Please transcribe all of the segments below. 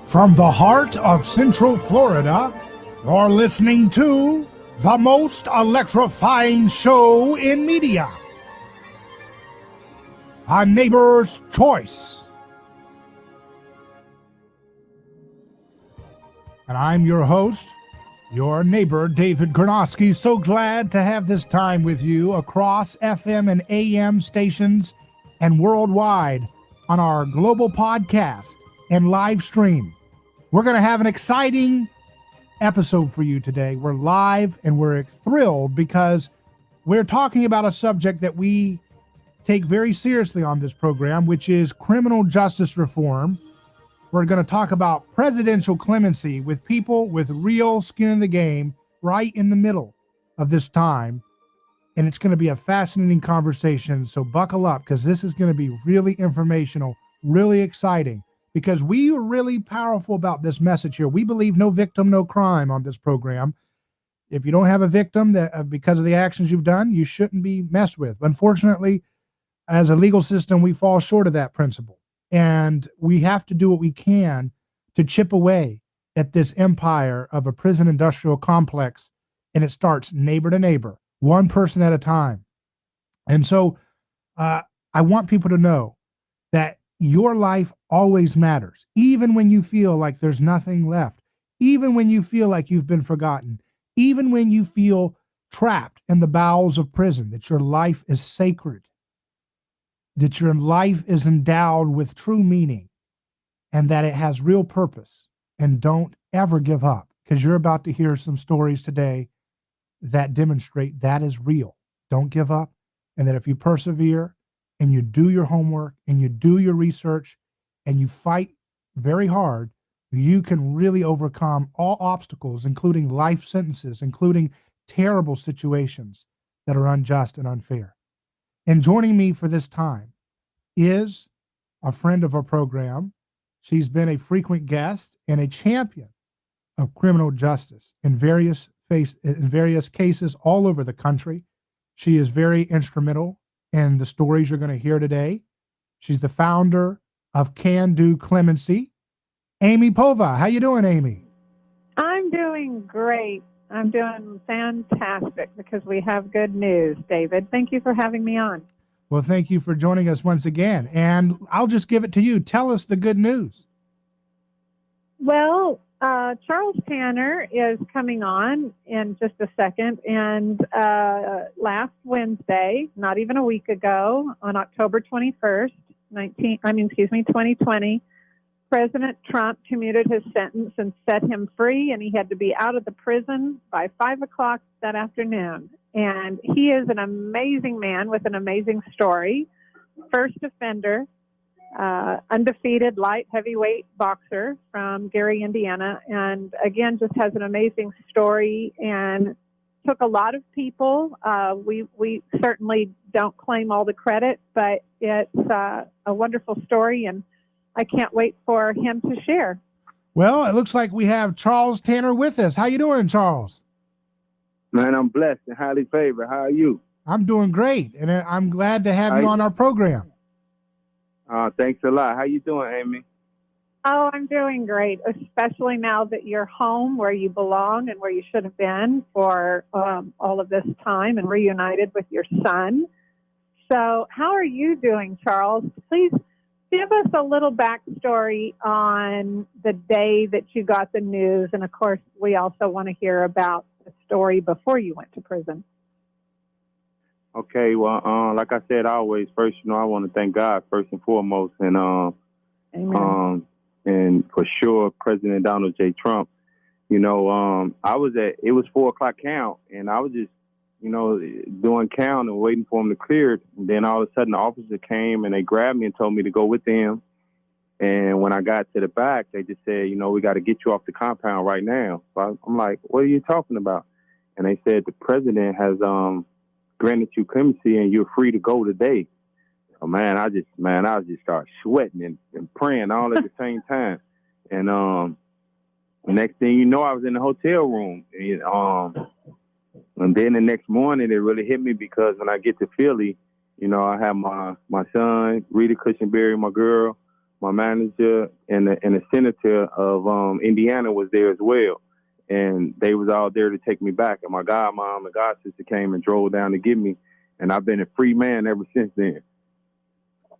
From the heart of Central Florida, you're listening to the most electrifying show in media, A Neighbor's Choice. And I'm your host, your neighbor, David Gronowski. So glad to have this time with you across FM and AM stations and worldwide on our global podcast and live stream. We're going to have an exciting episode for you today. We're live and we're thrilled because we're talking about a subject that we take very seriously on this program, which is criminal justice reform. We're going to talk about presidential clemency with people with real skin in the game right in the middle of this time. And it's going to be a fascinating conversation. So buckle up, because this is going to be really informational, really exciting. Because we are really powerful about this message here. We believe no victim, no crime on this program. If you don't have a victim that because of the actions you've done, you shouldn't be messed with. Unfortunately, as a legal system, we fall short of that principle. And we have to do what we can to chip away at this empire of a prison industrial complex. And it starts neighbor to neighbor, one person at a time. And so I want people to know that your life always matters, even when you feel like there's nothing left, even when you feel like you've been forgotten, even when you feel trapped in the bowels of prison, that your life is sacred, that your life is endowed with true meaning, and that it has real purpose. And don't ever give up, because you're about to hear some stories today that demonstrate that is real. Don't give up, and that if you persevere, and you do your homework, and you do your research, and you fight very hard, you can really overcome all obstacles, including life sentences, including terrible situations that are unjust and unfair. And joining me for this time is a friend of our program. She's been a frequent guest and a champion of criminal justice in various cases all over the country. She is very instrumental and the stories you're going to hear today. She's the founder of Can Do Clemency. Amy Povah. How you doing, Amy? I'm doing great. I'm doing fantastic because we have good news, David. Thank you for having me on. Well, thank you for joining us once again. And I'll just give it to you. Tell us the good news. Well, Charles Tanner is coming on in just a second. And last Wednesday, not even a week ago, on October 21st, 2020, President Trump commuted his sentence and set him free, and he had to be out of the prison by 5 o'clock that afternoon. And he is an amazing man with an amazing story. First offender, undefeated light heavyweight boxer from Gary, Indiana, and again just has an amazing story and took a lot of people. We certainly don't claim all the credit, but it's a wonderful story, and I can't wait for him to share. Well, it looks like we have Charles Tanner with us. How you doing, Charles? Man, I'm blessed and highly favored. How are you? I'm doing great, and I'm glad to have you on our program. Thanks a lot. How you doing, Amy? Oh, I'm doing great, especially now that you're home where you belong and where you should have been for all of this time and reunited with your son. So how are you doing, Charles? Please give us a little backstory on the day that you got the news. And, of course, we also want to hear about the story before you went to prison. Okay, well, like I said, always, first, I want to thank God first and foremost, and Amen. And for sure, President Donald J. Trump. It was 4 o'clock count, and I was just, doing count and waiting for him to clear it. And then all of a sudden, the officer came and they grabbed me and told me to go with them. And when I got to the back, they just said, we got to get you off the compound right now. So I'm like, what are you talking about? And they said the president has granted you clemency and you're free to go today. So I just started sweating and praying all at the same time. And the next thing you know, I was in the hotel room. And then the next morning, it really hit me because when I get to Philly, I have my son, Rita Cushenberry, my girl, my manager, and the senator of Indiana was there as well. And they was all there to take me back. And my godmom and godsister came and drove down to get me. And I've been a free man ever since then.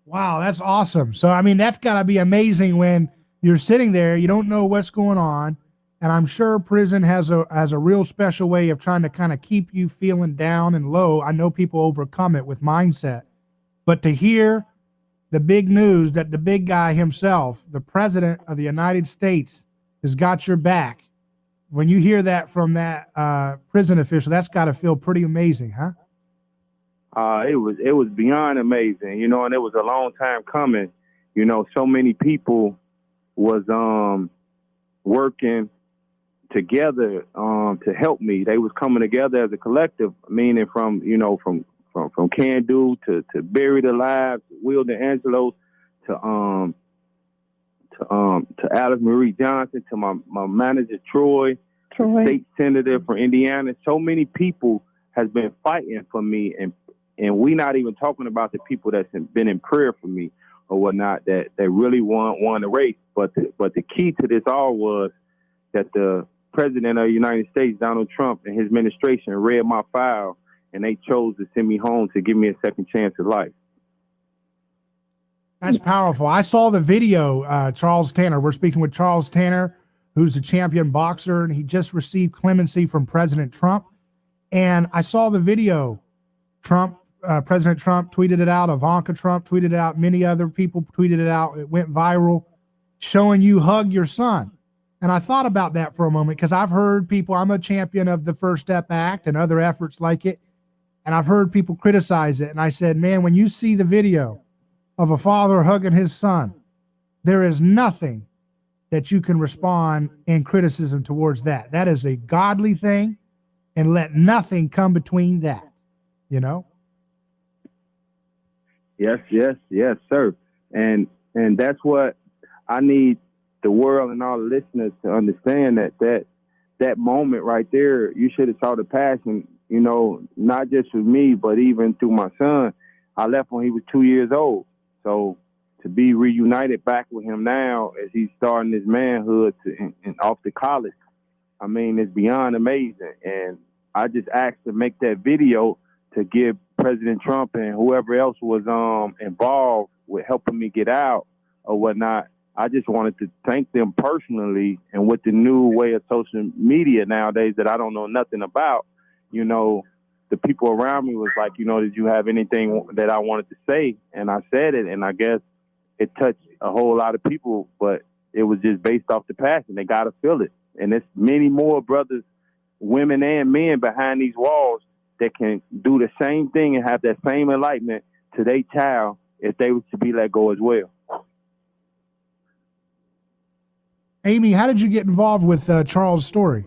Wow, that's awesome. So, I mean, that's got to be amazing when you're sitting there, you don't know what's going on. And I'm sure prison has a real special way of trying to kind of keep you feeling down and low. I know people overcome it with mindset. But to hear the big news that the big guy himself, the president of the United States, has got your back, when you hear that from that prison official, that's got to feel pretty amazing, huh? It was beyond amazing, you know, and it was a long time coming. You know, so many people was working together to help me. They was coming together as a collective, meaning from Can Do to Buried Alive, to Will DeAngelo, to Alice Marie Johnson, to my manager Troy, state senator for Indiana. So many people has been fighting for me, and we not even talking about the people that's been in prayer for me or whatnot that really won the race. But the key to this all was that the president of the United States, Donald Trump, and his administration read my file, and they chose to send me home to give me a second chance at life. That's powerful. I saw the video, Charles Tanner. We're speaking with Charles Tanner, who's a champion boxer, and he just received clemency from President Trump. And I saw the video. President Trump tweeted it out. Ivanka Trump tweeted it out. Many other people tweeted it out. It went viral, showing you hug your son. And I thought about that for a moment because I've heard people, I'm a champion of the First Step Act and other efforts like it. And I've heard people criticize it. And I said, man, when you see the video of a father hugging his son, there is nothing that you can respond in criticism towards that. That is a godly thing, and let nothing come between that, you know? Yes, sir. And that's what I need the world and all the listeners to understand, that moment right there, you should have saw the passion, you know, not just with me, but even through my son. I left when he was 2 years old. So to be reunited back with him now as he's starting his manhood and off to college, I mean, it's beyond amazing. And I just asked to make that video to give President Trump and whoever else was involved with helping me get out or whatnot. I just wanted to thank them personally. And with the new way of social media nowadays that I don't know nothing about, you know, the people around me was like, you know, did you have anything that I wanted to say? And I said it, and I guess it touched a whole lot of people, but it was just based off the passion. They got to feel it. And there's many more brothers, women and men behind these walls that can do the same thing and have that same enlightenment to their child if they were to be let go as well. Amy, how did you get involved with Charles' story?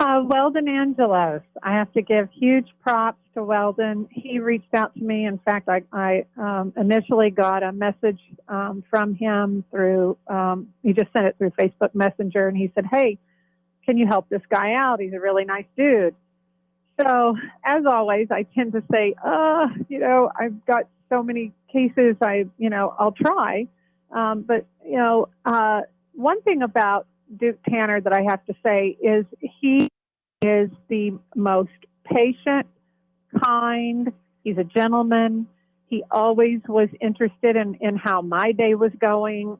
Weldon Angelos. I have to give huge props to Weldon. He reached out to me. In fact, I initially got a message from him through, he just sent it through Facebook Messenger, and he said, hey, can you help this guy out? He's a really nice dude. So, as always, I tend to say, you know, I've got so many cases, I'll try. But, you know, one thing about Duke Tanner that I have to say is he is the most patient, kind. He's a gentleman. He always was interested in how my day was going.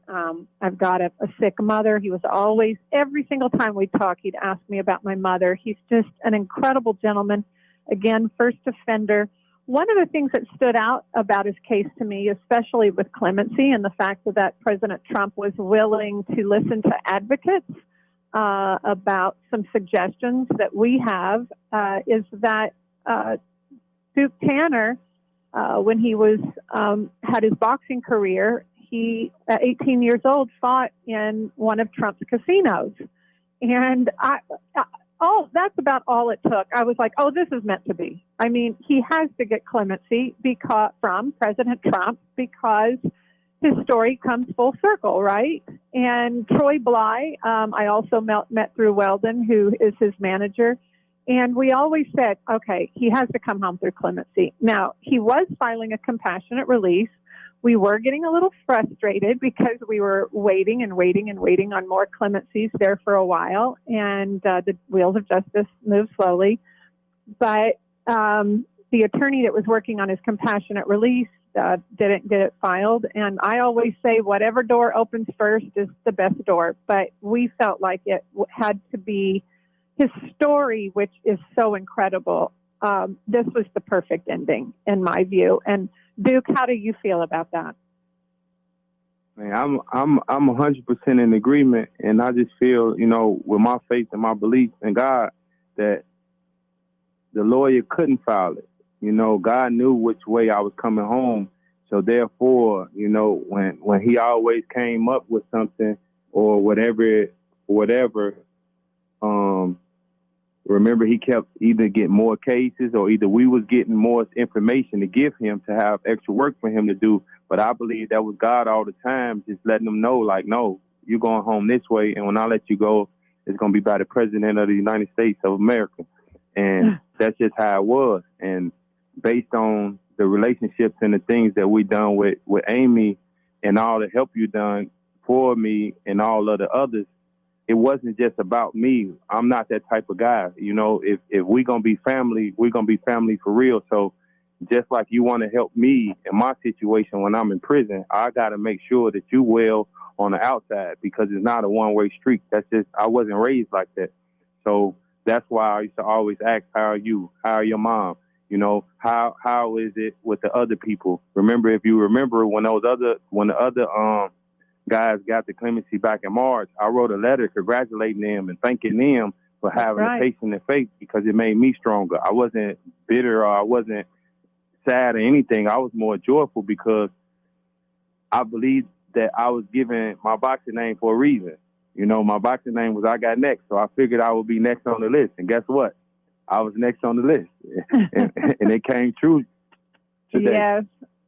I've got a sick mother. He was always, every single time we talk, he'd ask me about my mother. He's just an incredible gentleman. Again, first offender. One of the things that stood out about his case to me, especially with clemency and the fact that President Trump was willing to listen to advocates about some suggestions that we have, is that Duke Tanner, when he was had his boxing career, he, at 18 years old, fought in one of Trump's casinos. And that's about all it took. I was like, oh, this is meant to be. I mean, he has to get clemency from President Trump because his story comes full circle, right? And Troy Bly, I also met through Weldon, who is his manager. And we always said, okay, he has to come home through clemency. Now, he was filing a compassionate release, We were getting a little frustrated because we were waiting on more clemencies there for a while, and the wheels of justice moved slowly. But the attorney that was working on his compassionate release didn't get it filed. And I always say whatever door opens first is the best door. But we felt like it had to be his story, which is so incredible. This was the perfect ending, in my view. And Duke, how do you feel about that? Man, I'm 100% in agreement, and I just feel, with my faith and my belief in God, that the lawyer couldn't file it. God knew which way I was coming home, so therefore, when he always came up with something or whatever, remember he kept either getting more cases or either we was getting more information to give him to have extra work for him to do. But I believe that was God all the time, just letting them know, like, no, you're going home this way. And when I let you go, it's going to be by the President of the United States of America. And that's just how it was. And based on the relationships and the things that we done with Amy and all the help you done for me and all of the others, it wasn't just about me. I'm not that type of guy. If we're going to be family, we're going to be family for real. So just like you want to help me in my situation when I'm in prison, I got to make sure that you well on the outside, because it's not a one-way street. That's just, I wasn't raised like that. So that's why I used to always ask, how are you? How are your mom? How is it with the other people? Remember, if you remember when the other guys got the clemency back in March, I wrote a letter congratulating them and thanking them for having the patience and faith, because it made me stronger. I wasn't bitter or I wasn't sad or anything. I was more joyful because I believed that I was given my boxing name for a reason. My boxing name was I Got Next, so I figured I would be next on the list. And guess what? I was next on the list, and it came true today. Yes.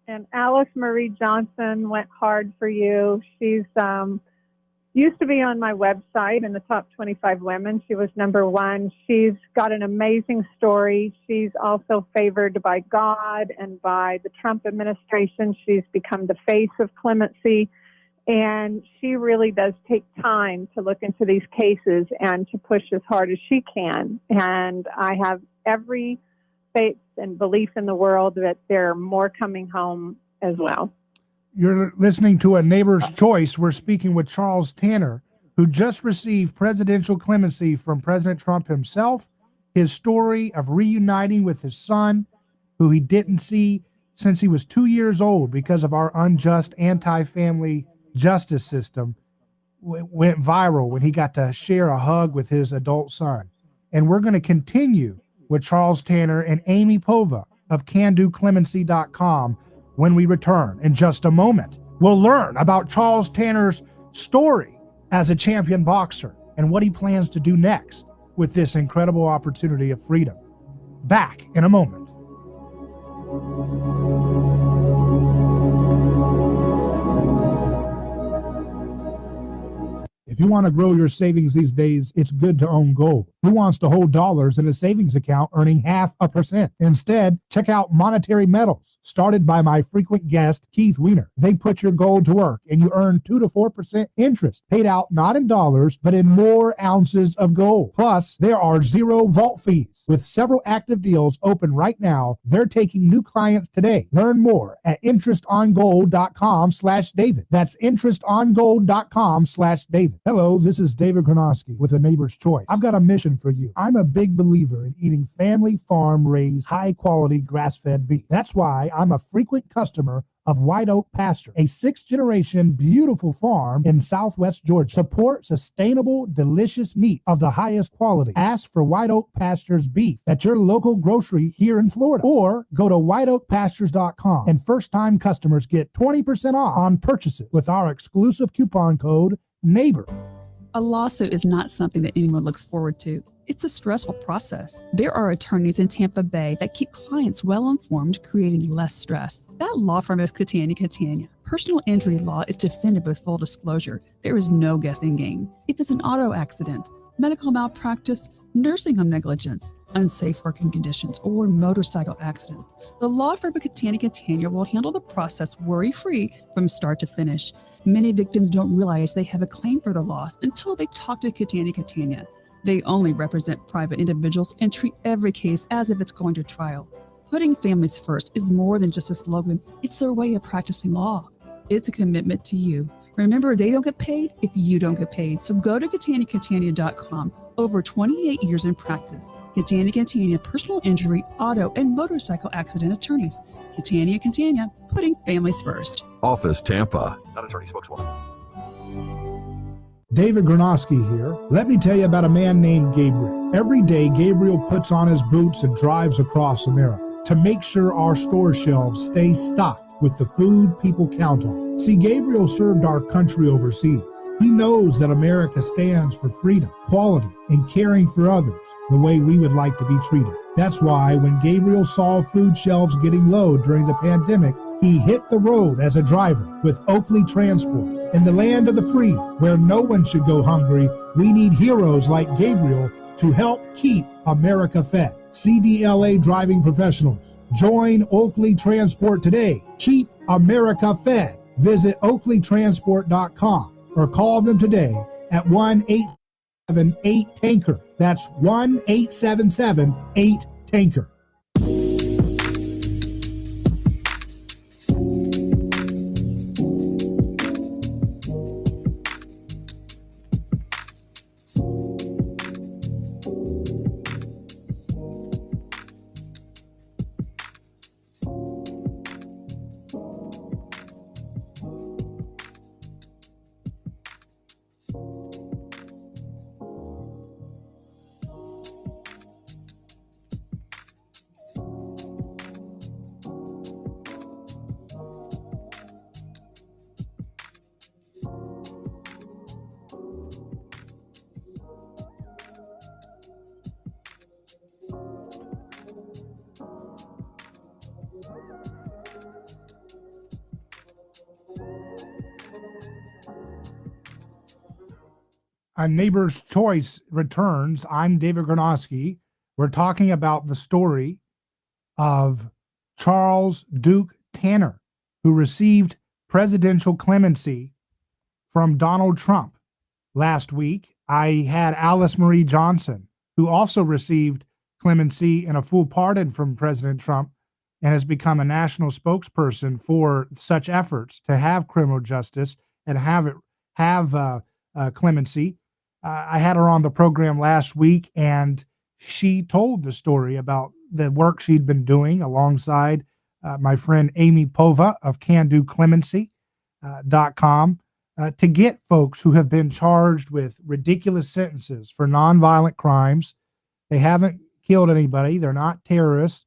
And Alice Marie Johnson went hard for you. She's used to be on my website in the top 25 women. She was #1. She's got an amazing story. She's also favored by God and by the Trump administration. She's become the face of clemency. And she really does take time to look into these cases and to push as hard as she can. And I have every faith and belief in the world that there are more coming home as well. You're listening to A Neighbor's Choice. We're speaking with Charles Tanner, who just received presidential clemency from President Trump himself. His story of reuniting with his son, who he didn't see since he was 2 years old because of our unjust anti-family justice system, went viral when he got to share a hug with his adult son. And we're going to continue with Charles Tanner and Amy Povah of CanDoClemency.com when we return in just a moment. We'll learn about Charles Tanner's story as a champion boxer and what he plans to do next with this incredible opportunity of freedom. Back in a moment. If you want to grow your savings these days, it's good to own gold. Who wants to hold dollars in a savings account earning 0.5%? Instead, check out Monetary Metals, started by my frequent guest, Keith Weiner. They put your gold to work and you earn 2 to 4% interest, paid out not in dollars, but in more ounces of gold. Plus, there are 0 vault fees. With several active deals open right now, they're taking new clients today. Learn more at interestongold.com/David. That's interestongold.com/David. Hello, this is David Kronosky with A Neighbor's Choice. I've got a mission for you. I'm a big believer in eating family farm-raised, high-quality grass-fed beef. That's why I'm a frequent customer of White Oak Pasture, a 6th-generation beautiful farm in southwest Georgia. Support sustainable, delicious meat of the highest quality. Ask for White Oak Pasture's beef at your local grocery here in Florida, or go to whiteoakpastures.com, and first-time customers get 20% off on purchases with our exclusive coupon code NEIGHBOR. A lawsuit is not something that anyone looks forward to. It's a stressful process. There are attorneys in Tampa Bay that keep clients well informed, creating less stress. That law firm is Catania. Personal injury law is defended with full disclosure. There is no guessing game. If it's an auto accident, medical malpractice, nursing home negligence, unsafe working conditions, or motorcycle accidents. The law firm of Catania will handle the process worry-free from start to finish. Many victims don't realize they have a claim for the loss until they talk to Catania. They only represent private individuals and treat every case as if it's going to trial. Putting families first is more than just a slogan. It's their way of practicing law. It's a commitment to you. Remember, they don't get paid if you don't get paid. So go to Catania.com. Over 28 years in practice. Catania, personal injury, auto, and motorcycle accident attorneys. Catania, putting families first. Office Tampa. Not attorney spokeswoman. David Gronowski here. Let me tell you about a man named Gabriel. Every day, Gabriel puts on his boots and drives across America to make sure our store shelves stay stocked with the food people count on. See, Gabriel served our country overseas. He knows that America stands for freedom, quality, and caring for others the way we would like to be treated. That's why when Gabriel saw food shelves getting low during the pandemic, he hit the road as a driver with Oakley Transport. In the land of the free, where no one should go hungry, we need heroes like Gabriel to help keep America fed. CDLA driving professionals. Join Oakley Transport today. Keep America fed. Visit oakleytransport.com or call them today at 1-877-8-TANKER. That's 1-877-8-TANKER. A Neighbor's Choice returns. I'm David Gronowski. We're talking about the story of Charles Duke Tanner, who received presidential clemency from Donald Trump last week. I had Alice Marie Johnson, who also received clemency and a full pardon from President Trump and has become a national spokesperson for such efforts to have criminal justice and have clemency. I had her on the program last week, and she told the story about the work she'd been doing alongside my friend Amy Povah of CanDoClemency.com to get folks who have been charged with ridiculous sentences for nonviolent crimes. They haven't killed anybody. They're not terrorists.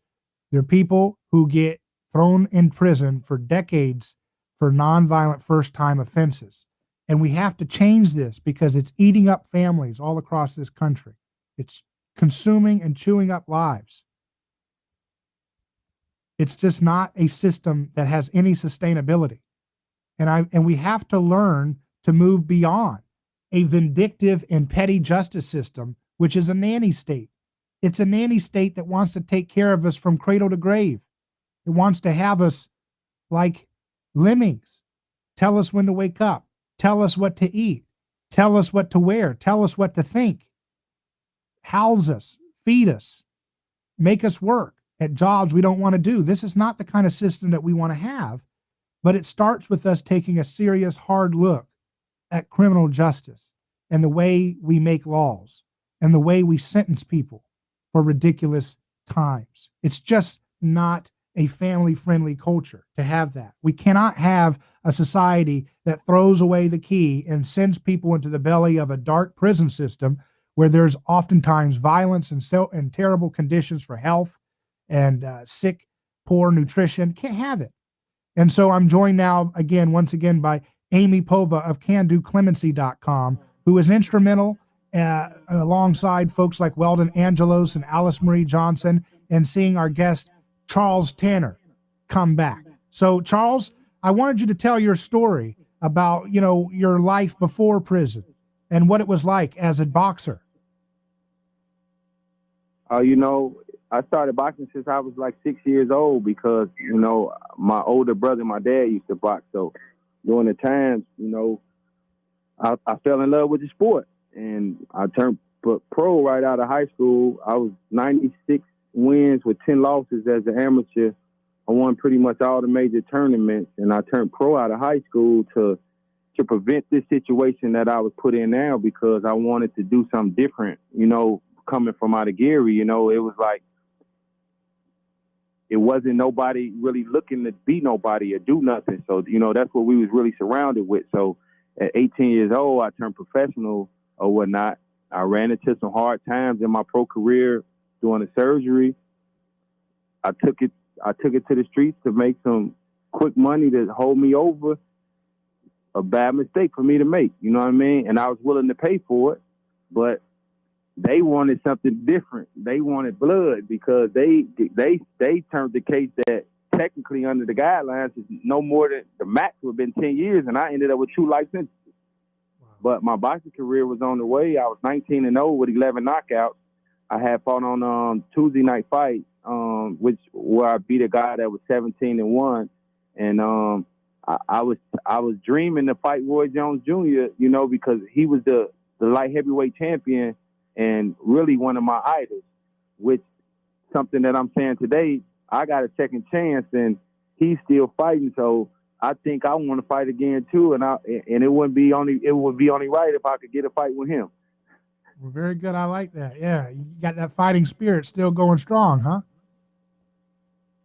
They're people who get thrown in prison for decades for nonviolent first-time offenses. And we have to change this because it's eating up families all across this country. It's consuming and chewing up lives. It's just not a system that has any sustainability. And we have to learn to move beyond a vindictive and petty justice system, which is a nanny state. It's a nanny state that wants to take care of us from cradle to grave. It wants to have us like lemmings, tell us when to wake up, tell us what to eat, tell us what to wear, tell us what to think, house us, feed us, make us work at jobs we don't want to do. This is not the kind of system that we want to have, but it starts with us taking a serious, hard look at criminal justice and the way we make laws and the way we sentence people for ridiculous times. It's just not a family-friendly culture to have that. We cannot have a society that throws away the key and sends people into the belly of a dark prison system where there's oftentimes violence and terrible conditions for health and sick, poor nutrition. Can't have it. And so I'm joined now once again by Amy Povah of CanDoClemency.com, who is instrumental alongside folks like Weldon Angelos and Alice Marie Johnson in seeing our guest Charles Tanner come back. So Charles, I wanted you to tell your story about, your life before prison and what it was like as a boxer You know, I started boxing since I was like 6 years old because, you know, my older brother, my dad used to box. So during the times, you know, I fell in love with the sport, and I turned pro right out of high school. I was 96 wins with 10 losses as an amateur. I won pretty much all the major tournaments, and I turned pro out of high school to prevent this situation that I was put in now, because I wanted to do something different. You know, coming from out of Gary, you know, it was like, it wasn't nobody really looking to be nobody or do nothing. So, you know, that's what we was really surrounded with. So at 18 years old, I turned professional or whatnot. I ran into some hard times in my pro career doing the surgery. I took it to the streets to make some quick money to hold me over. A bad mistake for me to make, you know what I mean? And I was willing to pay for it, but they wanted something different. They wanted blood, because they turned the case that technically under the guidelines is no more than the max would have been 10 years, and I ended up with 2 life sentences. Wow. But my boxing career was on the way. I was 19-0 with 11 knockouts. I had fought on Tuesday night fight, where I beat a guy that was 17-1, and I was dreaming to fight Roy Jones Jr., you know, because he was the light heavyweight champion and really one of my idols, which something that I'm saying today, I got a second chance and he's still fighting. So I think I want to fight again too. And it would be only right if I could get a fight with him. Well, very good. I like that. Yeah. You got that fighting spirit still going strong, huh?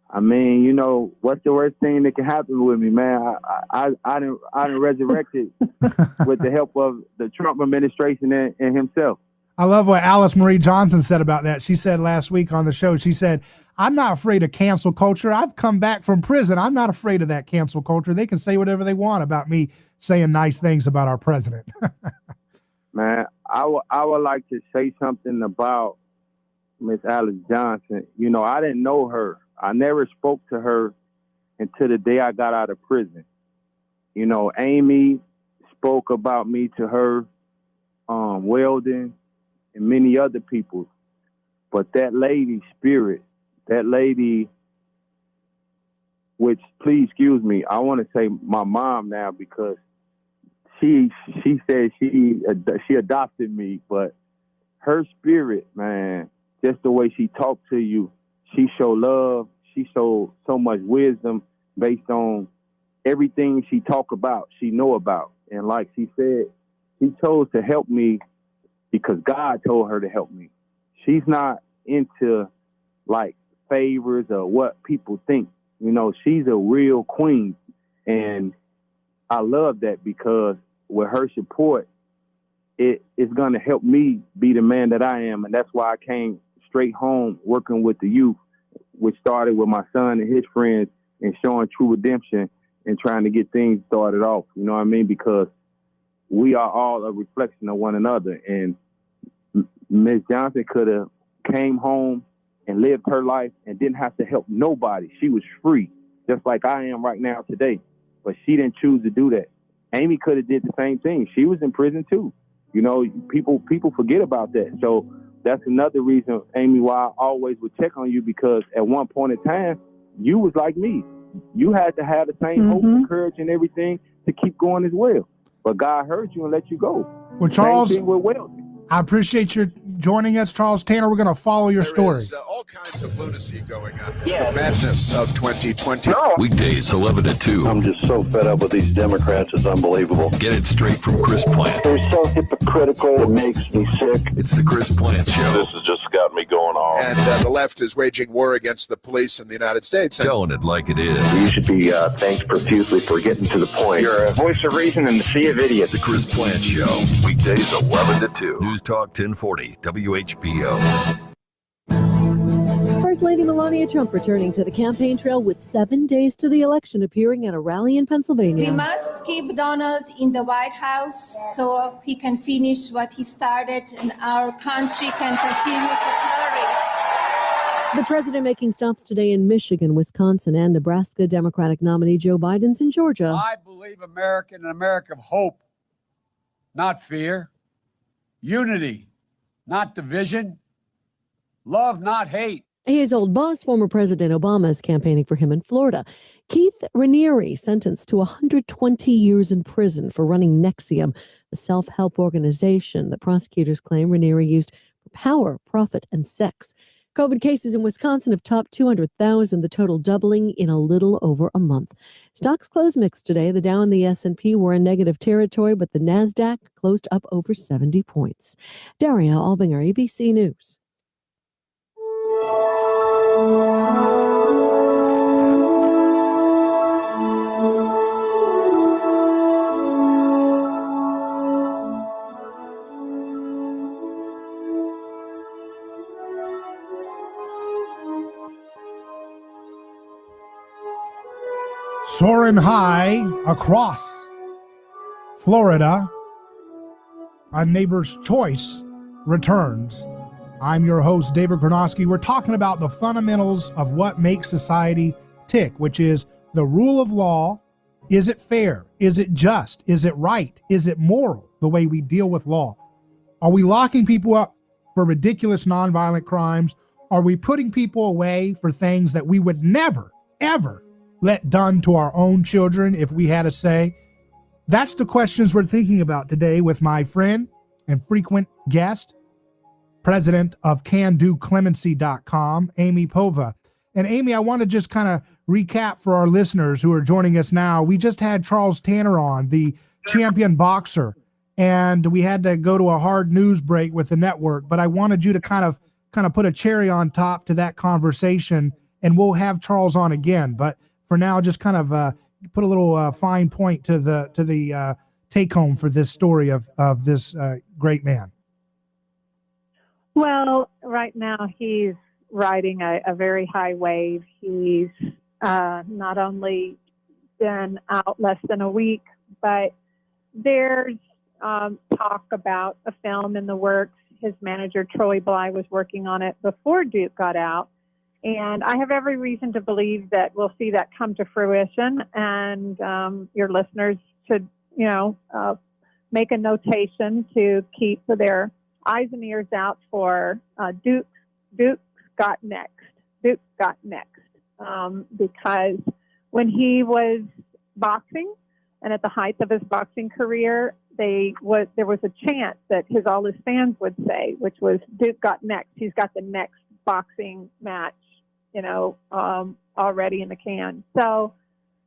I mean, you know, what's the worst thing that can happen with me, man? I done resurrected with the help of the Trump administration and himself. I love what Alice Marie Johnson said about that. She said last week on the show, she said, I'm not afraid of cancel culture. I've come back from prison. I'm not afraid of that cancel culture. They can say whatever they want about me saying nice things about our president. Man, I would like to say something about Miss Alice Johnson. You know, I didn't know her. I never spoke to her until the day I got out of prison. You know, Amy spoke about me to her, Weldon, and many other people. But that lady's spirit, that lady, which, please excuse me, I want to say my mom now, because she said she adopted me, but her spirit, man, just the way she talked to you, she showed love. She showed so much wisdom based on everything she talked about, she know about. And like she said, she chose to help me because God told her to help me. She's not into like favors or what people think. You know, she's a real queen. And I love that, because with her support, it's going to help me be the man that I am. And that's why I came straight home working with the youth, which started with my son and his friends, and showing true redemption and trying to get things started off. You know what I mean? Because we are all a reflection of one another. And Ms. Johnson could have came home and lived her life and didn't have to help nobody. She was free, just like I am right now today. But she didn't choose to do that. Amy could have did the same thing. She was in prison too. You know, people forget about that. So that's another reason, Amy, why I always would check on you, because at one point in time, you was like me. You had to have the same hope and courage and everything to keep going as well. But God heard you and let you go. Well, Charles, same thing with Weldon. I appreciate your joining us, Charles Tanner. We're going to follow your story. There is all kinds of lunacy going on. Yeah. The madness of 2020. Weekdays 11 to 2. I'm just so fed up with these Democrats. It's unbelievable. Get it straight from Chris Plant. They're so hypocritical. It makes me sick. It's the Chris Plant Show. This has just got me going off. And the left is waging war against the police in the United States. Telling it like it is. You should be thanked profusely for getting to the point. You're a voice of reason in the sea of idiots. The Chris Plant Show. Weekdays 11 to 2. News Talk 1040 WHBO. First Lady Melania Trump returning to the campaign trail with 7 days to the election, appearing at a rally in Pennsylvania. We must keep Donald in the White House so he can finish what he started and our country can continue to flourish. The president making stops today in Michigan, Wisconsin, and Nebraska. Democratic nominee Joe Biden's in Georgia. I believe America in an America of hope, not fear. Unity, not division. Love, not hate. His old boss, former President Obama, is campaigning for him in Florida. Keith Raniere, sentenced to 120 years in prison for running Nexium, a self-help organization that prosecutors claim Raniere used for power, profit, and sex. COVID cases in Wisconsin have topped 200,000, the total doubling in a little over a month. Stocks closed mixed today. The Dow and the S&P were in negative territory, but the NASDAQ closed up over 70 points. Daria Albinger, ABC News. Soaring high across Florida, a neighbor's choice returns. I'm your host, David Karnofsky. We're talking about the fundamentals of what makes society tick, which is the rule of law. Is it fair? Is it just? Is it right? Is it moral, the way we deal with law? Are we locking people up for ridiculous nonviolent crimes? Are we putting people away for things that we would never, ever let done to our own children if we had a say? That's the questions we're thinking about today with my friend and frequent guest, president of CanDoClemency.com, Amy Povah. And Amy, I want to just kind of recap for our listeners who are joining us now. We just had Charles Tanner on, the champion boxer, and we had to go to a hard news break with the network, but I wanted you to kind of put a cherry on top to that conversation, and we'll have Charles on again. But for now, just kind of put a little fine point to the take home for this story of this great man. Well, right now he's riding a very high wave. He's not only been out less than a week, but there's talk about a film in the works. His manager, Troy Bly, was working on it before Duke got out. And I have every reason to believe that we'll see that come to fruition. And your listeners should, make a notation to keep their eyes and ears out for Duke's Got Next. Duke Got Next. Because when he was boxing and at the height of his boxing career, there was a chant that all his fans would say, which was, Duke got next. He's got the next boxing match, already in the can. So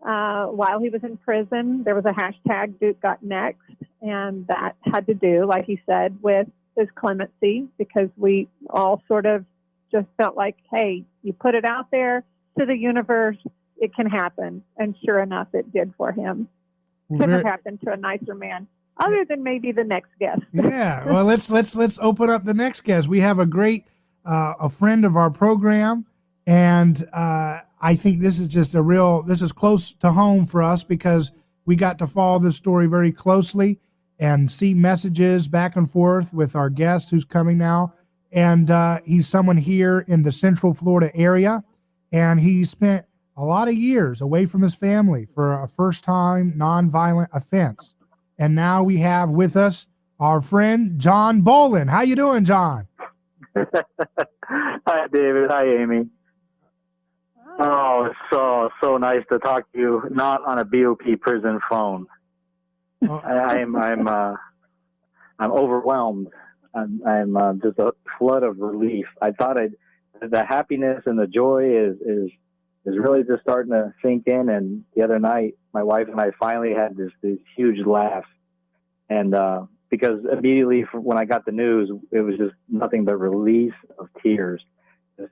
while he was in prison, there was a hashtag Duke Got Next, and that had to do, like he said, with his clemency, because we all sort of just felt like, hey, you put it out there to the universe, it can happen. And sure enough, it did for him. Couldn't have happened to a nicer man, other than maybe the next guest. Yeah, well, let's open up the next guest. We have a great a friend of our program, and I think this is just this is close to home for us because we got to follow this story very closely and see messages back and forth with our guest who's coming now. And he's someone here in the Central Florida area, and he spent a lot of years away from his family for a first-time nonviolent offense. And now we have with us our friend, John Bolin. How you doing, John? Hi, David. Hi, Amy. Oh, it's so nice to talk to you, not on a BOP prison phone. I'm overwhelmed. I'm just a flood of relief. I thought the happiness and the joy is really just starting to sink in. And the other night, my wife and I finally had this huge laugh. And because immediately when I got the news, it was just nothing but release of tears.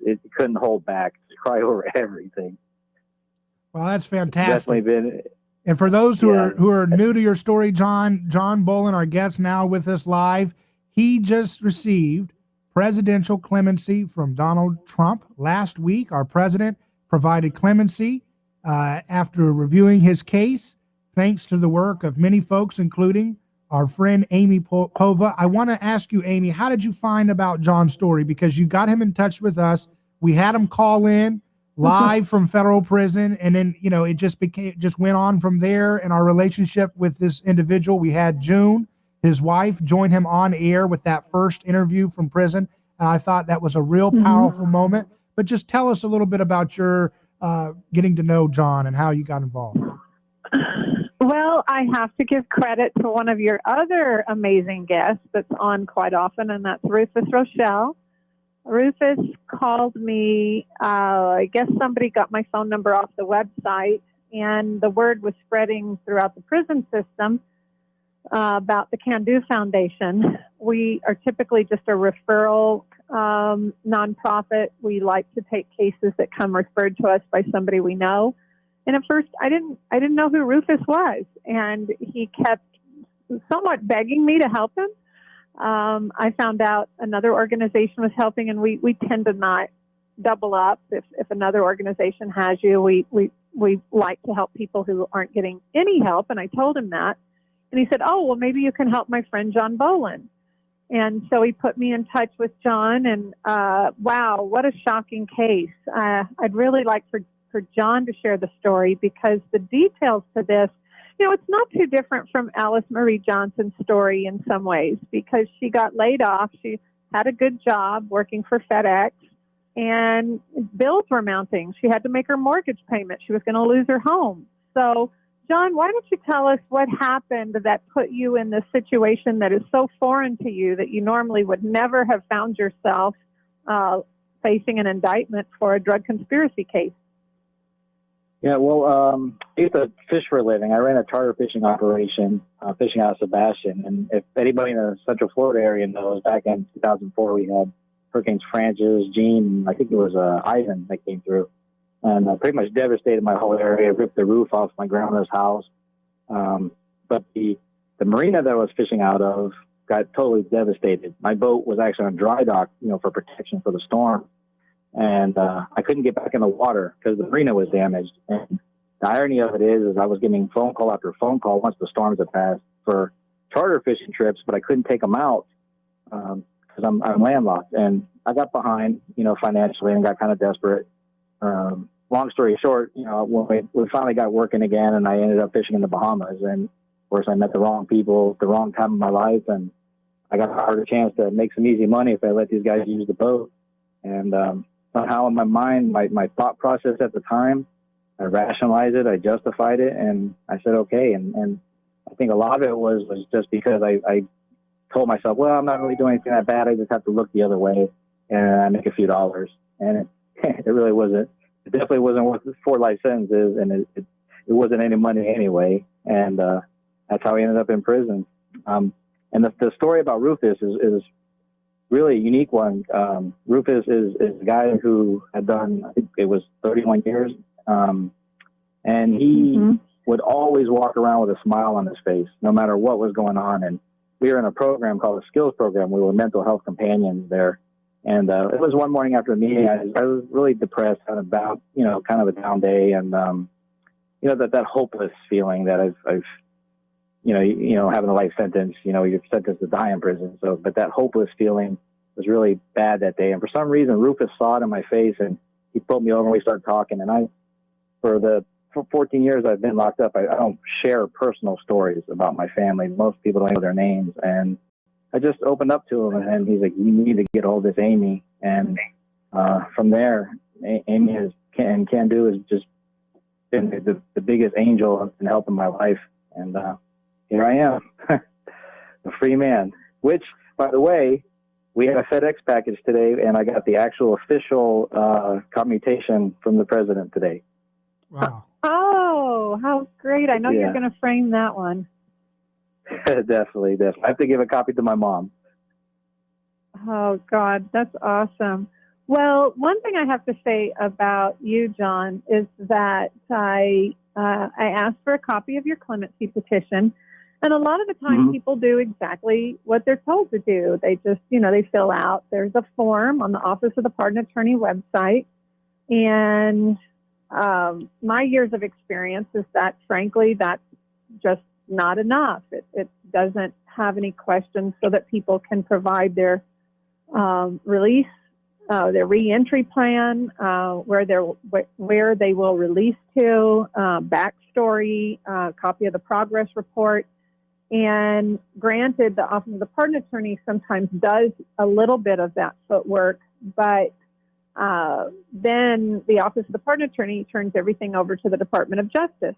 It couldn't hold back. Just cry over everything. Well, that's fantastic. Definitely been. And for those who are new to your story, John Bolin, our guest now with us live, he just received presidential clemency from Donald Trump last week. Our president provided clemency after reviewing his case, thanks to the work of many folks, including our friend Amy Povah. I want to ask you, Amy, how did you find about John's story? Because you got him in touch with us. We had him call in live from federal prison, and then it just went on from there. And our relationship with this individual, we had June, his wife, join him on air with that first interview from prison. And I thought that was a real powerful moment. But just tell us a little bit about your getting to know John and how you got involved. Well, I have to give credit to one of your other amazing guests that's on quite often, and that's Rufus Rochelle. Rufus called me. I guess somebody got my phone number off the website, and the word was spreading throughout the prison system about the Can Do Foundation. We are typically just a referral nonprofit. We like to take cases that come referred to us by somebody we know. And at first, I didn't know who Rufus was, and he kept somewhat begging me to help him. I found out another organization was helping, and we tend to not double up. If another organization has you, we like to help people who aren't getting any help. And I told him that, and he said, "Oh, well, maybe you can help my friend John Bolen." And so he put me in touch with John, and wow, what a shocking case! I'd really like for John to share the story, because the details to this, it's not too different from Alice Marie Johnson's story in some ways, because she got laid off. She had a good job working for FedEx, and bills were mounting. She had to make her mortgage payment. She was going to lose her home. So, John, why don't you tell us what happened that put you in this situation that is so foreign to you that you normally would never have found yourself facing an indictment for a drug conspiracy case? Yeah, well, I used to fish for a living. I ran a charter fishing operation, fishing out of Sebastian. And if anybody in the Central Florida area knows, back in 2004, we had Hurricanes Francis, Gene, and I think it was Ivan that came through. And pretty much devastated my whole area, ripped the roof off my grandmother's house. But the marina that I was fishing out of got totally devastated. My boat was actually on dry dock, for protection for the storm. And I couldn't get back in the water because the marina was damaged. And the irony of it is I was getting phone call after phone call once the storms had passed for charter fishing trips, but I couldn't take them out because I'm landlocked. And I got behind, financially, and got kind of desperate. Long story short, when we finally got working again, and I ended up fishing in the Bahamas. And of course, I met the wrong people at the wrong time in my life, and I got a harder chance to make some easy money if I let these guys use the boat. And somehow in my mind, my thought process at the time, I rationalized it, I justified it, and I said, okay. And I think a lot of it was just because I told myself, well, I'm not really doing anything that bad. I just have to look the other way and I make a few dollars. And it really wasn't. It definitely wasn't worth 4 life sentences, and it wasn't any money anyway. And that's how I ended up in prison. And the story about Rufus is really a unique one. Rufus is a guy who had done, I think it was 31 years. And he would always walk around with a smile on his face, no matter what was going on. And we were in a program called a skills program. We were mental health companions there. And it was one morning after a meeting, I was really depressed, kind of kind of a down day. And, that hopeless feeling that I've having a life sentence, you're sentenced to die in prison. So, but that hopeless feeling was really bad that day. And for some reason, Rufus saw it in my face, and he pulled me over and we started talking. And for 14 years I've been locked up, I don't share personal stories about my family. Most people don't know their names. And I just opened up to him, and he's like, you need to get hold of this Amy. And from there, Amy Can Do has just been the biggest angel in helping my life. And here I am, a free man, which, by the way, we had a FedEx package today, and I got the actual official commutation from the president today. Wow. Oh, how great. I know you're going to frame that one. Definitely. I have to give a copy to my mom. Oh, God, that's awesome. Well, one thing I have to say about you, John, is that I asked for a copy of your clemency petition. And a lot of the time people do exactly what they're told to do. They just, they fill out. There's a form on the Office of the Pardon Attorney website. And my years of experience is that, frankly, that's just not enough. It doesn't have any questions so that people can provide their release, their reentry plan, where they will release to, backstory, copy of the progress report. And granted, the Office of the Pardon Attorney sometimes does a little bit of that footwork, but then the Office of the Pardon Attorney turns everything over to the Department of Justice.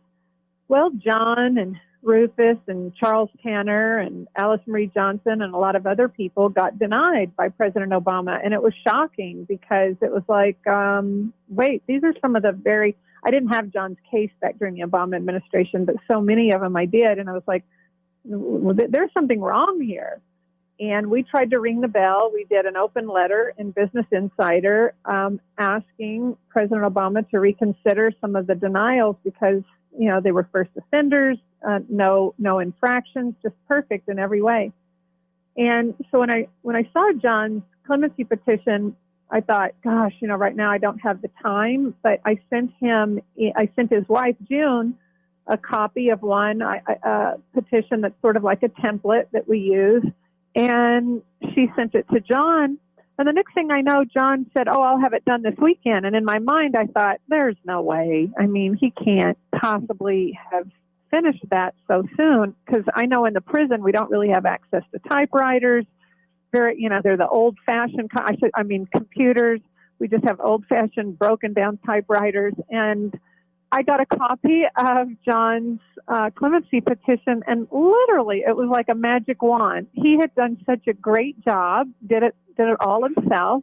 Well, John and Rufus and Charles Tanner and Alice Marie Johnson and a lot of other people got denied by President Obama. And it was shocking because it was like, wait, these are some of the I didn't have John's case back during the Obama administration, but so many of them I did. And I was like, there's something wrong here. And we tried to ring the bell. We did an open letter in Business Insider asking President Obama to reconsider some of the denials because, they were first offenders, no infractions, just perfect in every way. And so when I saw John's clemency petition, I thought, gosh, right now I don't have the time, but I sent his wife, June, a copy of one petition that's sort of like a template that we use. And she sent it to John. And the next thing I know, John said, I'll have it done this weekend. And in my mind, I thought, there's no way. I mean, he can't possibly have finished that so soon because I know in the prison, we don't really have access to typewriters. They're the old-fashioned, computers. We just have old-fashioned broken-down typewriters. And I got a copy of John's clemency petition, and literally it was like a magic wand. He had done such a great job, did it all himself,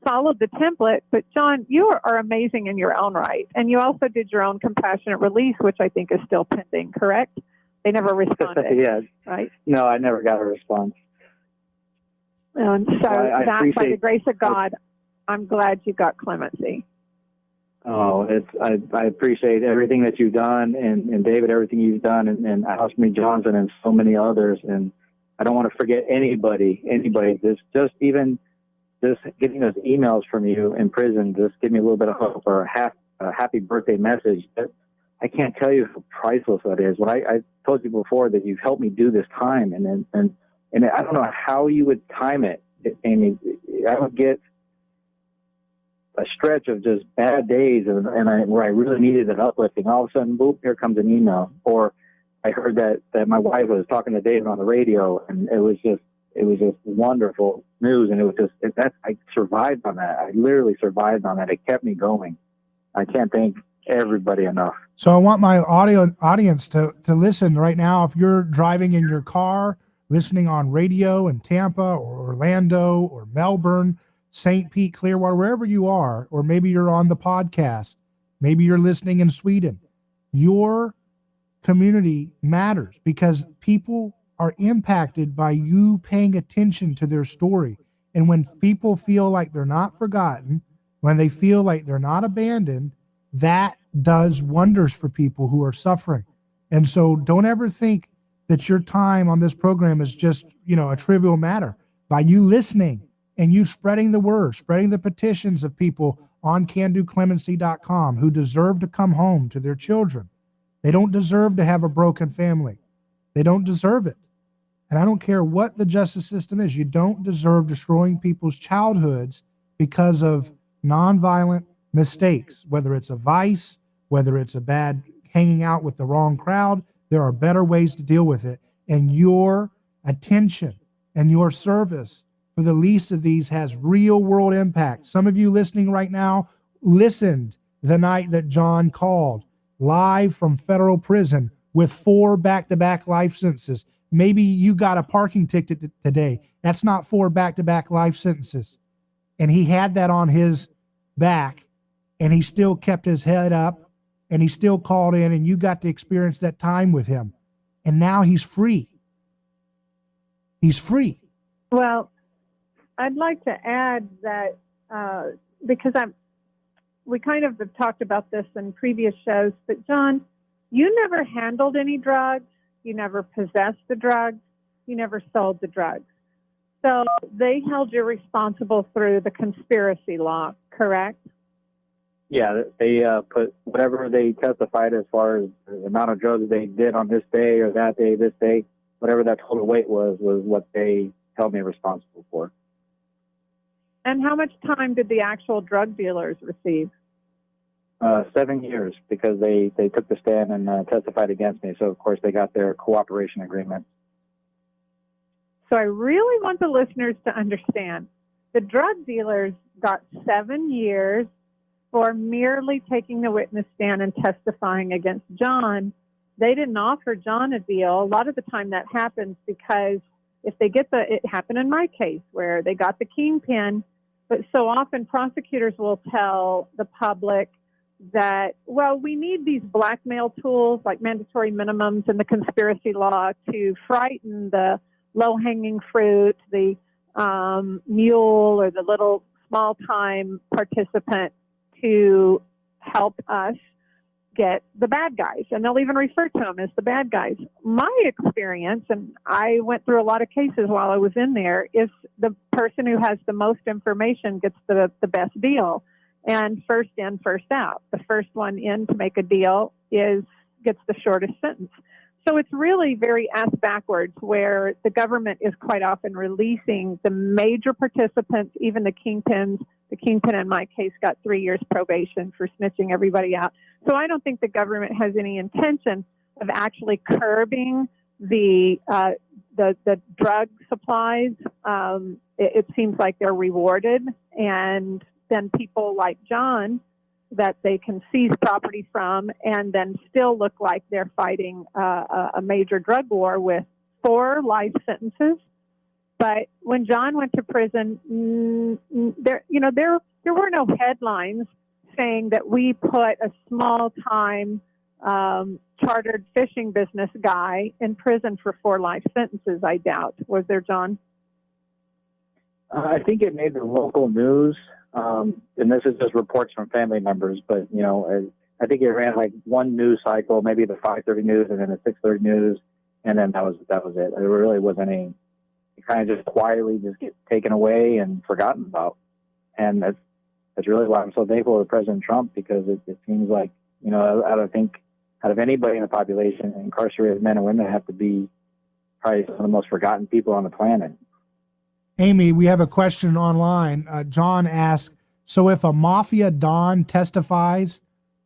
followed the template. But John, you are amazing in your own right, and you also did your own compassionate release, which I think is still pending. Correct? They never responded. Yes. Right? No, I never got a response. And so by the grace of God, I'm glad you got clemency. Oh, I appreciate everything that you've done, and David, everything you've done, and Alice Marie Johnson, and so many others. And I don't want to forget anybody. Just getting those emails from you in prison, just give me a little bit of hope or a happy birthday message. I can't tell you how priceless that is. When I told you before that you've helped me do this time, and I don't know how you would time it. And I would get a stretch of just bad days where I really needed an uplifting. All of a sudden, boom, here comes an email. Or I heard that my wife was talking to David on the radio, and it was just wonderful news. And I survived on that. I literally survived on that. It kept me going. I can't thank everybody enough. So I want my audience to listen right now. If you're driving in your car, listening on radio in Tampa or Orlando or Melbourne, St. Pete, Clearwater, wherever you are, or maybe you're on the podcast, maybe you're listening in Sweden, your community matters because people are impacted by you paying attention to their story. And when people feel like they're not forgotten, when they feel like they're not abandoned, that does wonders for people who are suffering. And so don't ever think that your time on this program is just, a trivial matter. By you listening, and you spreading the word, spreading the petitions of people on CanDoClemency.com who deserve to come home to their children. They don't deserve to have a broken family. They don't deserve it. And I don't care what the justice system is. You don't deserve destroying people's childhoods because of nonviolent mistakes, whether it's a vice, whether it's a bad hanging out with the wrong crowd. There are better ways to deal with it. And your attention and your service for the least of these has real world impact. Some of you listening right now listened the night that John called live from federal prison with 4 back-to-back life sentences. Maybe you got a parking ticket today. That's not 4 back-to-back life sentences. And he had that on his back, and he still kept his head up, and he still called in, and you got to experience that time with him. And now he's free. He's free. Well, I'd like to add that because we kind of have talked about this in previous shows, but John, you never handled any drugs. You never possessed the drugs. You never sold the drugs. So they held you responsible through the conspiracy law, correct? Yeah, they put whatever they testified as far as the amount of drugs they did on this day or that day, this day, whatever that total weight was what they held me responsible for. And how much time did the actual drug dealers receive? 7 years, because they took the stand and testified against me. So, of course, they got their cooperation agreement. So I really want the listeners to understand the drug dealers got 7 years for merely taking the witness stand and testifying against John. They didn't offer John a deal. A lot of the time that happens because if they get it happened in my case where they got the kingpin, but so often prosecutors will tell the public that, well, we need these blackmail tools like mandatory minimums and the conspiracy law to frighten the low-hanging fruit, the mule or the little small-time participant to help us get the bad guys. And they'll even refer to them as the bad guys. My experience, and I went through a lot of cases while I was in there, is the person who has the most information gets the best deal. And first in, first out. The first one in to make a deal gets the shortest sentence. So it's really very ass backwards, where the government is quite often releasing the major participants, even the kingpins. The kingpin in my case got 3 years probation for snitching everybody out. So I don't think the government has any intention of actually curbing the drug supplies. It seems like they're rewarded, and then people like John that they can seize property from and then still look like they're fighting a major drug war with 4 life sentences. But when John went to prison, there were no headlines saying that we put a small-time chartered fishing business guy in prison for 4 life sentences, I doubt. Was there, John? I think it made the local news. And this is just reports from family members, but, I think it ran like one news cycle, maybe the 5:30 news and then the 6:30 news. And then that was it. There really wasn't any, it kind of just quietly just get taken away and forgotten about. And that's really why I'm so thankful to President Trump, because it seems like, out of anybody in the population, incarcerated men and women have to be probably some of the most forgotten people on the planet. Amy, we have a question online. John asks, so if a mafia don testifies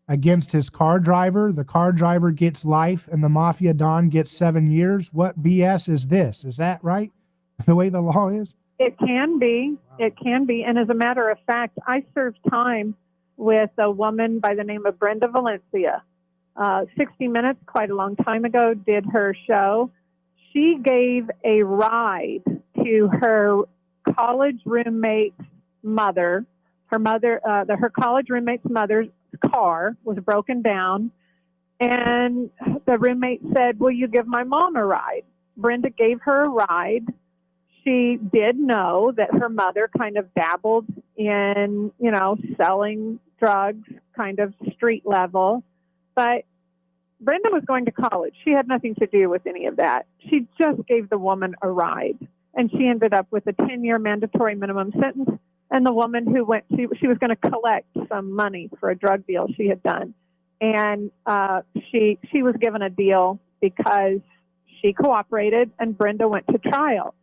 against his car driver, the car driver gets life and the mafia don gets 7 years, what BS is this? Is that right? The way the law is? It can be. Wow. It can be. And as a matter of fact, I served time with a woman by the name of Brenda Valencia. 60 Minutes, quite a long time ago, did her show. She gave a ride to her college roommate's mother. Her college roommate's mother's car was broken down, and the roommate said, "Will you give my mom a ride?" Brenda gave her a ride. She did know that her mother kind of dabbled in, selling drugs, kind of street level, but Brenda was going to college. She had nothing to do with any of that. She just gave the woman a ride, and she ended up with a 10-year mandatory minimum sentence. And the woman who she was going to collect some money for a drug deal she had done. And she was given a deal because she cooperated, and Brenda went to trial.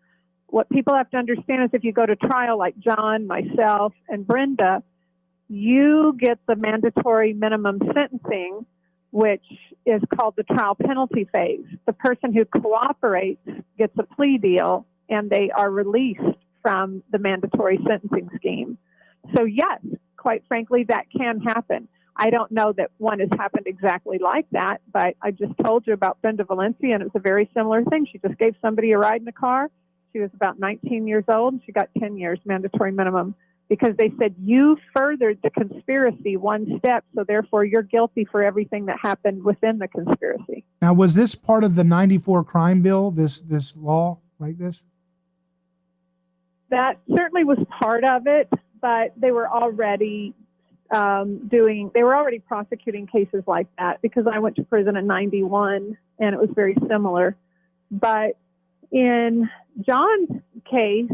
What people have to understand is if you go to trial like John, myself, and Brenda, you get the mandatory minimum sentencing, which is called the trial penalty phase. The person who cooperates gets a plea deal, and they are released from the mandatory sentencing scheme. So yes, quite frankly, that can happen. I don't know that one has happened exactly like that, but I just told you about Brenda Valencia, and it was a very similar thing. She just gave somebody a ride in a car. She was about 19 years old, and she got 10 years mandatory minimum because they said, you furthered the conspiracy one step, so therefore you're guilty for everything that happened within the conspiracy. Now, was this part of the 94 crime bill, this law like this? That certainly was part of it, but they were already prosecuting cases like that because I went to prison in 91 and it was very similar. But in John's case,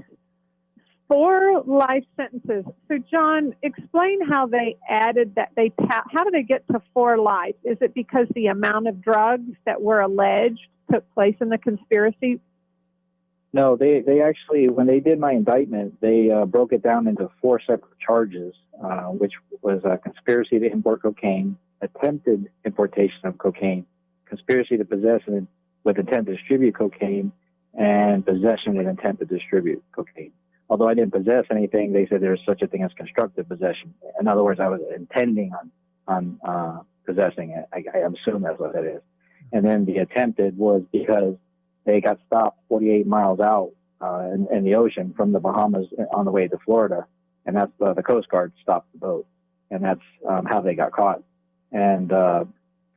4 life sentences. So John, explain how they added that. How did they get to 4 life? Is it because the amount of drugs that were alleged took place in the conspiracy? No, they actually, when they did my indictment, they broke it down into 4 separate charges, which was a conspiracy to import cocaine, attempted importation of cocaine, conspiracy to possess and with intent to distribute cocaine, and possession with intent to distribute cocaine. Although I didn't possess anything, they said there's such a thing as constructive possession. In other words, I was intending on possessing it. I assume that's what that is. And then the attempted was because they got stopped 48 miles out in the ocean from the Bahamas on the way to Florida, and that's the Coast Guard stopped the boat, and that's how they got caught. And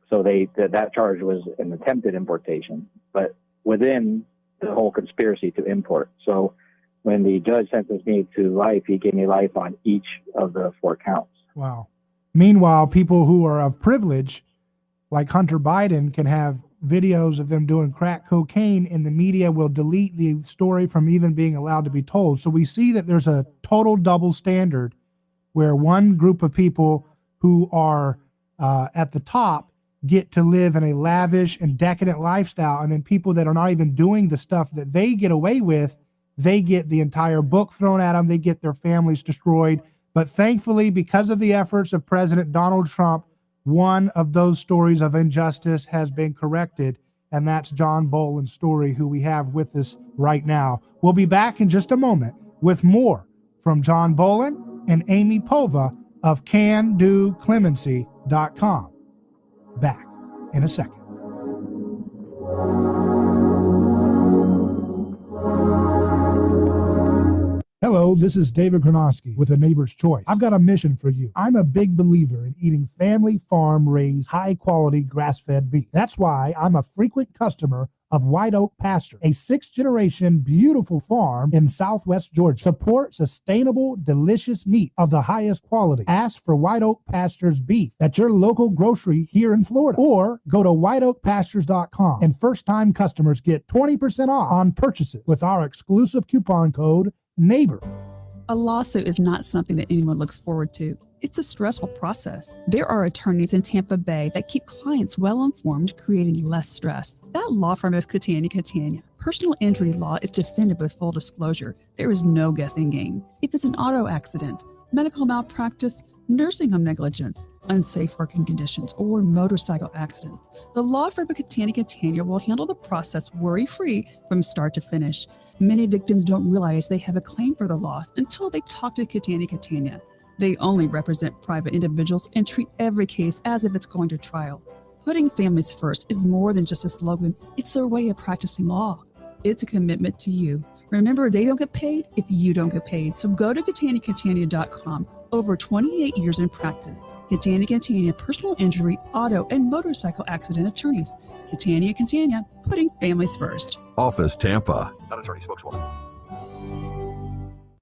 so that charge was an attempted importation, but within the whole conspiracy to import. So when the judge sentenced me to life, he gave me life on each of the 4 counts. Wow. Meanwhile, people who are of privilege, like Hunter Biden, can have videos of them doing crack cocaine, and the media will delete the story from even being allowed to be told. So we see that there's a total double standard where one group of people who are at the top get to live in a lavish and decadent lifestyle, and then people that are not even doing the stuff that they get away with, they get the entire book thrown at them, they get their families destroyed. But thankfully, because of the efforts of President Donald Trump, one of those stories of injustice has been corrected, and that's John Bolen's story, who we have with us right now. We'll be back in just a moment with more from John Bolen and Amy Povah of CanDoClemency.com. Back in a second. Hello, this is David Gronowski with A Neighbor's Choice. I've got a mission for you. I'm a big believer in eating family farm-raised, high-quality, grass-fed beef. That's why I'm a frequent customer of White Oak Pasture, a 6th-generation beautiful farm in southwest Georgia. Support sustainable, delicious meat of the highest quality. Ask for White Oak Pasture's beef at your local grocery here in Florida, or go to whiteoakpastures.com, and first-time customers get 20% off on purchases with our exclusive coupon code NEIGHBOR. A lawsuit is not something that anyone looks forward to. It's a stressful process. There are attorneys in Tampa Bay that keep clients well informed, creating less stress. That law firm is Catania. Personal injury law is defended with full disclosure. There is no guessing game. If it's an auto accident, medical malpractice, nursing home negligence, unsafe working conditions, or motorcycle accidents, the law firm of Catania will handle the process worry-free from start to finish. Many victims don't realize they have a claim for the loss until they talk to Catania. They only represent private individuals and treat every case as if it's going to trial. Putting families first is more than just a slogan. It's their way of practicing law. It's a commitment to you. Remember, they don't get paid if you don't get paid. So go to Catania.com. Over 28 years in practice. Catania, personal injury, auto, and motorcycle accident attorneys. Catania, putting families first. Office Tampa. Not attorney spokeswoman.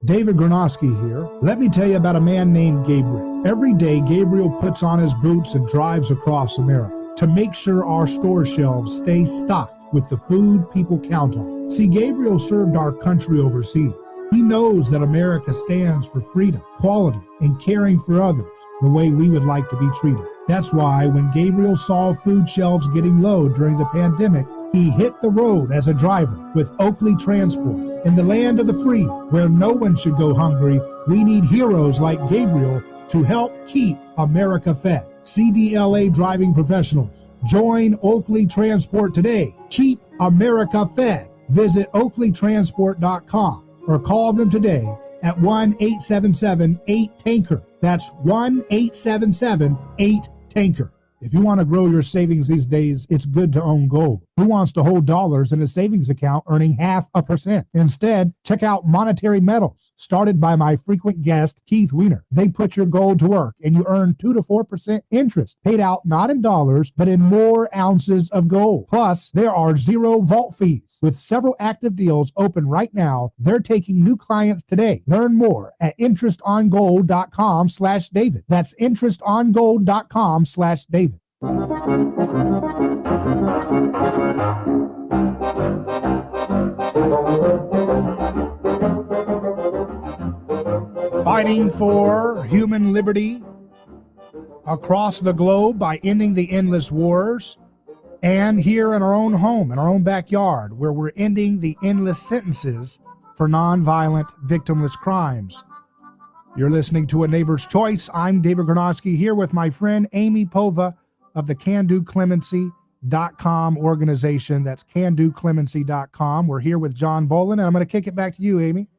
David Gronowski here. Let me tell you about a man named Gabriel. Every day, Gabriel puts on his boots and drives across America to make sure our store shelves stay stocked with the food people count on. See, Gabriel served our country overseas. He knows that America stands for freedom, quality, and caring for others the way we would like to be treated. That's why when Gabriel saw food shelves getting low during the pandemic, he hit the road as a driver with Oakley Transport. In the land of the free, where no one should go hungry, we need heroes like Gabriel to help keep America fed. CDLA driving professionals, join Oakley Transport today. Keep America fed. Visit oakleytransport.com or call them today at 1-877-8-TANKER. That's 1-877-8-TANKER. If you want to grow your savings these days, it's good to own gold. Who wants to hold dollars in a savings account earning 0.5%? Instead, check out Monetary Metals, started by my frequent guest, Keith Weiner. They put your gold to work, and you earn 2 to 4% interest, paid out not in dollars, but in more ounces of gold. Plus, there are 0 vault fees. With several active deals open right now, they're taking new clients today. Learn more at interestongold.com/David. That's interestongold.com/David. Fighting for human liberty across the globe by ending the endless wars, and here in our own home, in our own backyard, where we're ending the endless sentences for nonviolent, victimless crimes. You're listening to A Neighbor's Choice. I'm David Gronowski here with my friend Amy Povah of the Can Do Clemency .com organization. That's CanDoClemency.com. We're here with John Bolen, and I'm going to kick it back to you, Amy.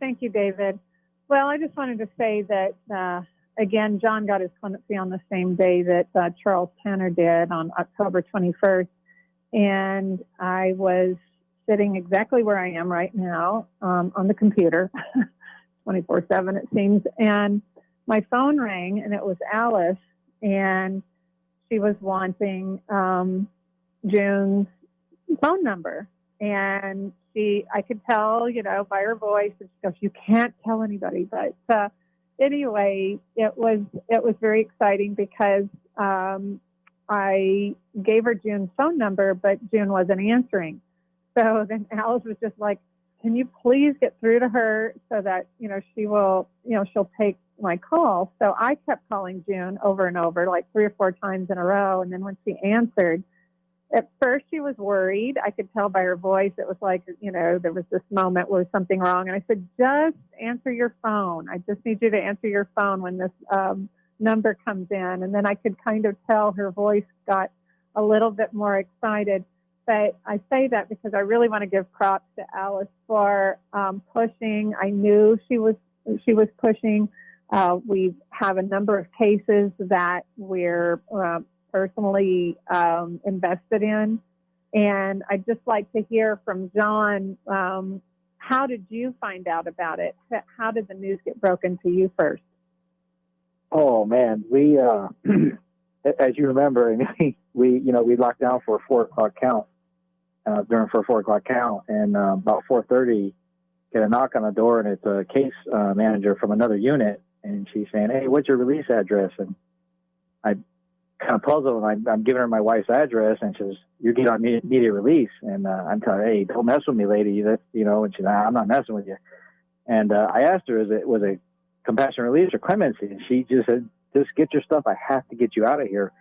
Thank you, David. Well, I just wanted to say that, again, John got his clemency on the same day that Charles Tanner did, on October 21st. And I was sitting exactly where I am right now, on the computer, 24/7 it seems. And my phone rang, and it was Alice, and she was wanting June's phone number. And I could tell, by her voice, and she goes, "You can't tell anybody." But anyway, it was very exciting because I gave her June's phone number, but June wasn't answering. So then Alice was just like, "Can you please get through to her so that, she'll take my call?" So I kept calling June over and over, like 3 or 4 times in a row. And then when she answered, at first she was worried. I could tell by her voice. It was like, there was this moment where something wrong. And I said, "Just answer your phone. I just need you to answer your phone when this number comes in." And then I could kind of tell her voice got a little bit more excited. But I say that because I really want to give props to Alice for pushing. I knew she was pushing. We have a number of cases that we're personally invested in. And I'd just like to hear from John, how did you find out about it? How did the news get broken to you first? Oh man, we, as you remember, we locked down for a 4 o'clock count, for a 4 o'clock count. And about 4:30, get a knock on the door, and it's a case manager from another unit. And she's saying, "Hey, what's your release address?" And I kind of puzzled, and I'm giving her my wife's address, and she says, "You're getting on immediate release." And I'm telling her, "Hey, don't mess with me, lady." And she's like, "I'm not messing with you." And I asked her, was it compassionate release or clemency? And she just said, "Just get your stuff. I have to get you out of here."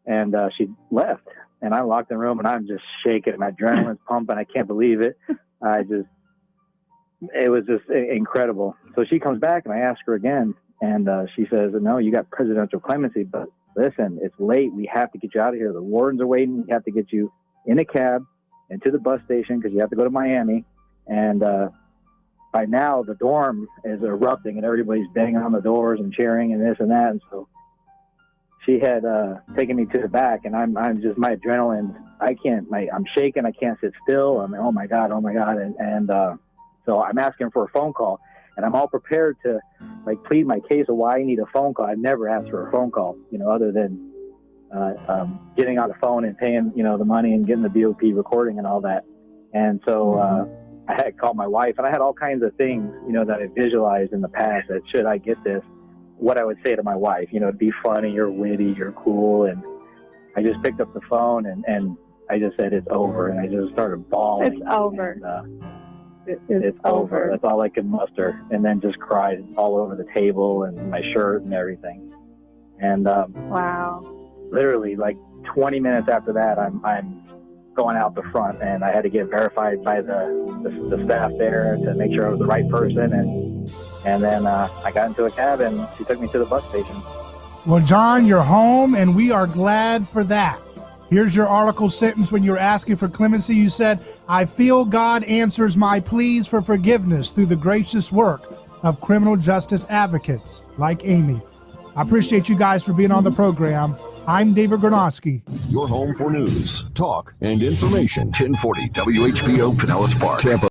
And she left, and I locked the room, and I'm just shaking. My adrenaline's pumping. I can't believe it. It was just incredible. So she comes back, and I ask her again, and she says, "No, you got presidential clemency, but listen, it's late. We have to get you out of here. The wardens are waiting. We have to get you in a cab and to the bus station because you have to go to Miami." And by now, the dorm is erupting, and everybody's banging on the doors and cheering and this and that. And so she had taken me to the back, and I'm just, my adrenaline, I'm shaking. I can't sit still. I'm, oh my God. And so I'm asking for a phone call. And I'm all prepared to plead my case of why I need a phone call. I've never asked for a phone call, other than getting on the phone and paying, the money and getting the BOP recording and all that. And so I had called my wife, and I had all kinds of things, that I visualized in the past that should I get this, what I would say to my wife, be funny or witty or cool. And I just picked up the phone and I just said, "It's over." And I just started bawling. It's over. And, it's over. That's all I could muster. And then just cried all over the table and my shirt and everything. And wow. Literally 20 minutes after that, I'm going out the front, and I had to get verified by the staff there to make sure I was the right person. And then I got into a cab, and she took me to the bus station. Well, John, you're home, and we are glad for that. Here's your article sentence when you were asking for clemency. You said, "I feel God answers my pleas for forgiveness through the gracious work of criminal justice advocates like Amy." I appreciate you guys for being on the program. I'm David Gronowski. Your home for news, talk, and information. 1040 WHPO Pinellas Park, Tampa.